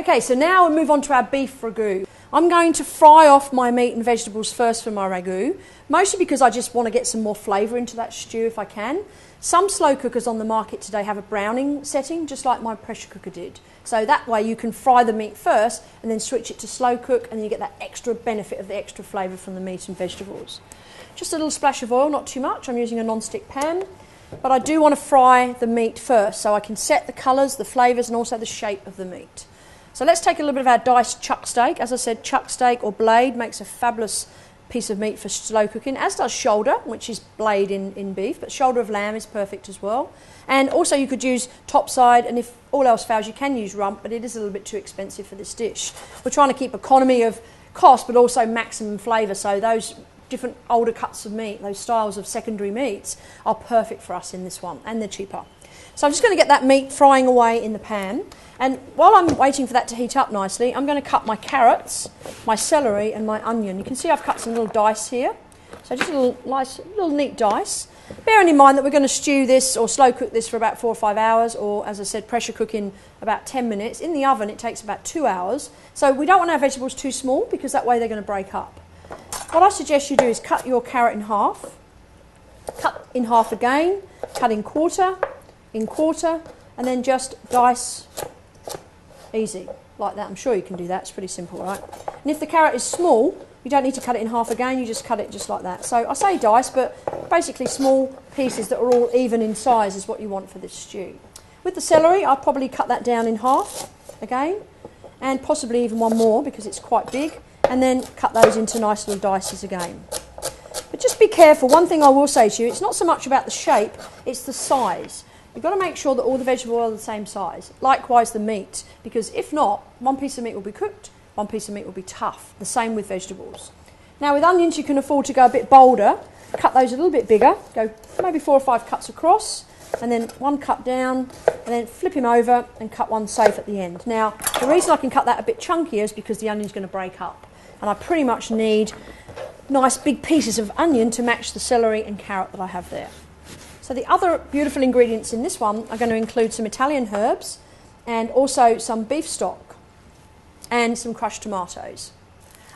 Okay, so now we'll move on to our beef ragout. I'm going to fry off my meat and vegetables first for my ragout, mostly because I just want to get some more flavour into that stew if I can. Some slow cookers on the market today have a browning setting, just like my pressure cooker did. So that way you can fry the meat first and then switch it to slow cook, and then you get that extra benefit of the extra flavour from the meat and vegetables. Just a little splash of oil, not too much. I'm using a non-stick pan, but I do want to fry the meat first so I can set the colours, the flavours and also the shape of the meat. So let's take a little bit of our diced chuck steak. As I said, chuck steak or blade makes a fabulous piece of meat for slow cooking, as does shoulder, which is blade in beef, but shoulder of lamb is perfect as well. And also you could use topside, and if all else fails you can use rump, but it is a little bit too expensive for this dish. We're trying to keep economy of cost but also maximum flavour, so those different older cuts of meat, those styles of secondary meats are perfect for us in this one, and they're cheaper. So I'm just going to get that meat frying away in the pan. And while I'm waiting for that to heat up nicely, I'm going to cut my carrots, my celery and my onion. You can see I've cut some little dice here. So just a little nice, little neat dice. Bearing in mind that we're going to stew this or slow cook this for about 4 or 5 hours, or as I said, pressure cook in about 10 minutes. In the oven it takes about 2 hours. So we don't want our vegetables too small because that way they're going to break up. What I suggest you do is cut your carrot in half, cut in half again, cut in quarter, and then just dice easy, like that. I'm sure you can do that, it's pretty simple, right? And if the carrot is small, you don't need to cut it in half again, you just cut it just like that. So I say dice, but basically small pieces that are all even in size is what you want for this stew. With the celery, I'll probably cut that down in half again, and possibly even one more because it's quite big, and then cut those into nice little dices again. But just be careful. One thing I will say to you, it's not so much about the shape, it's the size. You've got to make sure that all the vegetables are the same size. Likewise the meat, because if not, one piece of meat will be cooked, one piece of meat will be tough. The same with vegetables. Now with onions you can afford to go a bit bolder, cut those a little bit bigger, go maybe 4 or 5 cuts across, and then 1 cut down, and then flip him over and cut one safe at the end. Now the reason I can cut that a bit chunkier is because the onion's going to break up, and I pretty much need nice big pieces of onion to match the celery and carrot that I have there. So the other beautiful ingredients in this one are going to include some Italian herbs and also some beef stock and some crushed tomatoes.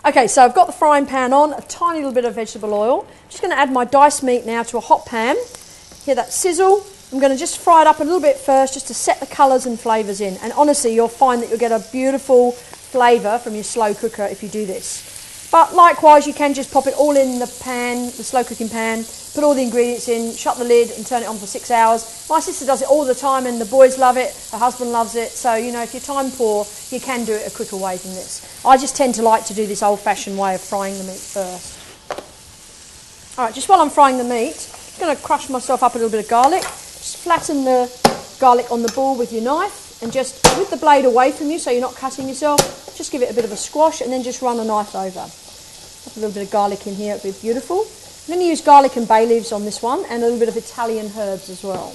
Okay, so I've got the frying pan on, a tiny little bit of vegetable oil. I'm just going to add my diced meat now to a hot pan. Hear that sizzle? I'm going to just fry it up a little bit first just to set the colours and flavours in. And honestly, you'll find that you'll get a beautiful flavour from your slow cooker if you do this. But likewise, you can just pop it all in the pan, the slow cooking pan, put all the ingredients in, shut the lid and turn it on for 6 hours. My sister does it all the time and the boys love it, her husband loves it. So, you know, if you're time poor, you can do it a quicker way than this. I just tend to like to do this old-fashioned way of frying the meat first. All right, just while I'm frying the meat, I'm going to crush myself up a little bit of garlic. Just flatten the garlic on the ball with your knife and just with the blade away from you so you're not cutting yourself, just give it a bit of a squash and then just run a knife over. Put a little bit of garlic in here, it'll be beautiful. I'm going to use garlic and bay leaves on this one and a little bit of Italian herbs as well.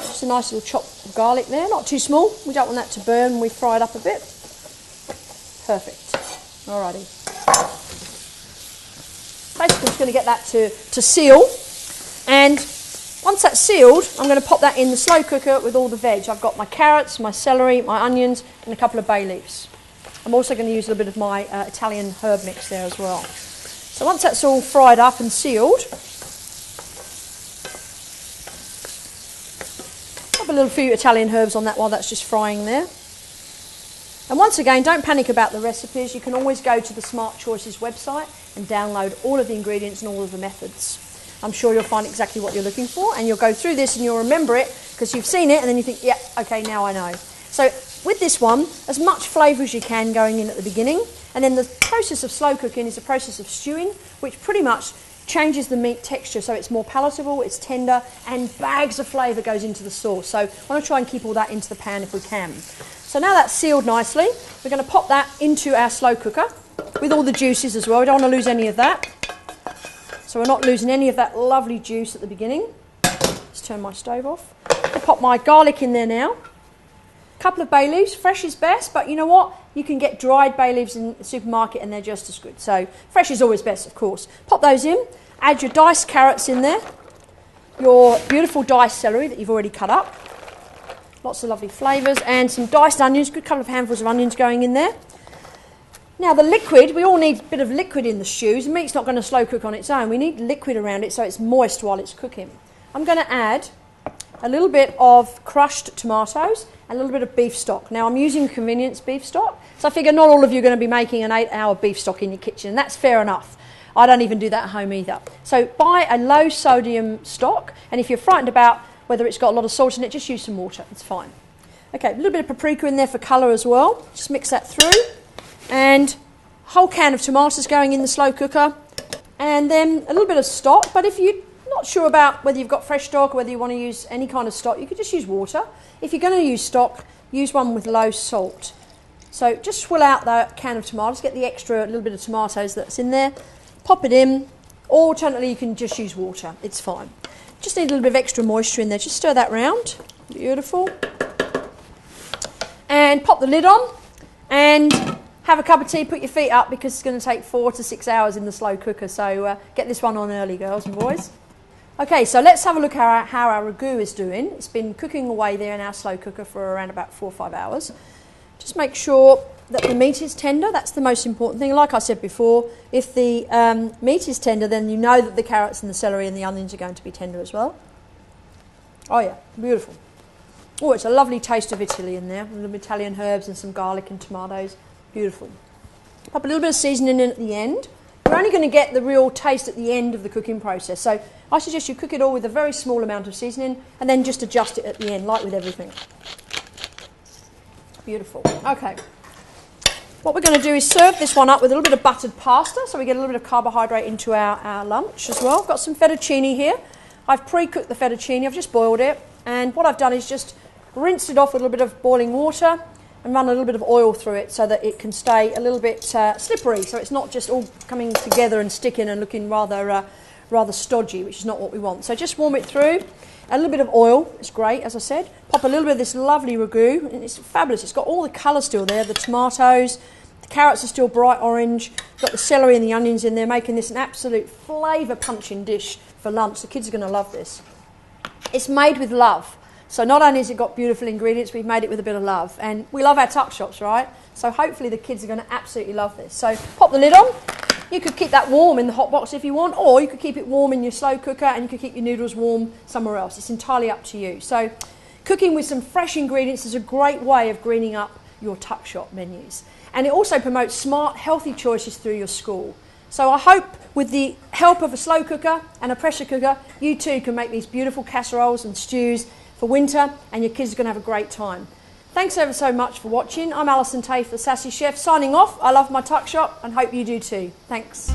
Just a nice little chop of garlic there, not too small. We don't want that to burn when we fry it up a bit. Perfect. Alrighty. Basically I'm just going to get that to seal, and once that's sealed I'm going to pop that in the slow cooker with all the veg. I've got my carrots, my celery, my onions and a couple of bay leaves. I'm also going to use a little bit of my Italian herb mix there as well. So once that's all fried up and sealed, pop a little few Italian herbs on that while that's just frying there. And once again, don't panic about the recipes. You can always go to the Smart Choices website and download all of the ingredients and all of the methods. I'm sure you'll find exactly what you're looking for, and you'll go through this and you'll remember it because you've seen it and then you think, yeah, okay, now I know. So with this one, as much flavour as you can going in at the beginning, and then the process of slow cooking is a process of stewing, which pretty much changes the meat texture so it's more palatable, it's tender, and bags of flavour goes into the sauce. So I want to try and keep all that into the pan if we can. So now that's sealed nicely, we're going to pop that into our slow cooker with all the juices as well. We don't want to lose any of that. So we're not losing any of that lovely juice at the beginning. Just turn my stove off. I'll pop my garlic in there now. Couple of bay leaves, fresh is best, but you know what? You can get dried bay leaves in the supermarket and they're just as good. So fresh is always best, of course. Pop those in, add your diced carrots in there, your beautiful diced celery that you've already cut up, Lots of lovely flavours and some diced onions, good couple of handfuls of onions going in there. Now the liquid, we all need a bit of liquid in the stews. The meat's not going to slow cook on its own. We need liquid around it so it's moist while it's cooking. I'm going to add a little bit of crushed tomatoes and a little bit of beef stock. Now I'm using convenience beef stock, so I figure not all of you are going to be making an 8-hour beef stock in your kitchen, and that's fair enough. I don't even do that at home either. So buy a low sodium stock, and if you're frightened about whether it's got a lot of salt in it, just use some water, it's fine. Okay, a little bit of paprika in there for colour as well. Just mix that through. And a whole can of tomatoes going in the slow cooker. And then a little bit of stock, but if you're not sure about whether you've got fresh stock or whether you want to use any kind of stock, you could just use water. If you're going to use stock, use one with low salt. So just swill out the can of tomatoes, get the extra little bit of tomatoes that's in there, pop it in, or alternately you can just use water, it's fine. Just need a little bit of extra moisture in there, just stir that round, beautiful. And pop the lid on and have a cup of tea, put your feet up because it's going to take 4 to 6 hours in the slow cooker, so get this one on early, girls and boys. Okay, so let's have a look at how our ragu is doing. It's been cooking away there in our slow cooker for around about 4 or 5 hours. Just make sure that the meat is tender, that's the most important thing. Like I said before, if the meat is tender, then you know that the carrots and the celery and the onions are going to be tender as well. Oh yeah, beautiful. Oh, it's a lovely taste of Italy in there, a little Italian herbs and some garlic and tomatoes. Beautiful. Pop a little bit of seasoning in at the end. You're only going to get the real taste at the end of the cooking process. So I suggest you cook it all with a very small amount of seasoning and then just adjust it at the end, like with everything. Beautiful. Okay. What we're going to do is serve this one up with a little bit of buttered pasta, so we get a little bit of carbohydrate into our lunch as well. I've got some fettuccine here. I've pre-cooked the fettuccine, I've just boiled it, and what I've done is just rinsed it off with a little bit of boiling water and run a little bit of oil through it so that it can stay a little bit slippery, so it's not just all coming together and sticking and looking rather stodgy, which is not what we want. So just warm it through. A little bit of oil, it's great, as I said. Pop a little bit of this lovely ragu, and it's fabulous. It's got all the colour still there, the tomatoes, the carrots are still bright orange, got the celery and the onions in there, making this an absolute flavour-punching dish for lunch. The kids are going to love this. It's made with love. So not only has it got beautiful ingredients, we've made it with a bit of love. And we love our tuck shops, right? So hopefully the kids are going to absolutely love this. So pop the lid on. You could keep that warm in the hot box if you want, or you could keep it warm in your slow cooker and you could keep your noodles warm somewhere else. It's entirely up to you. So cooking with some fresh ingredients is a great way of greening up your tuck shop menus. And it also promotes smart, healthy choices through your school. So I hope with the help of a slow cooker and a pressure cooker, you too can make these beautiful casseroles and stews for winter, and your kids are going to have a great time. Thanks ever so much for watching. I'm Alison Taafe, the Sassy Chef, signing off. I love my tuck shop and hope you do too. Thanks.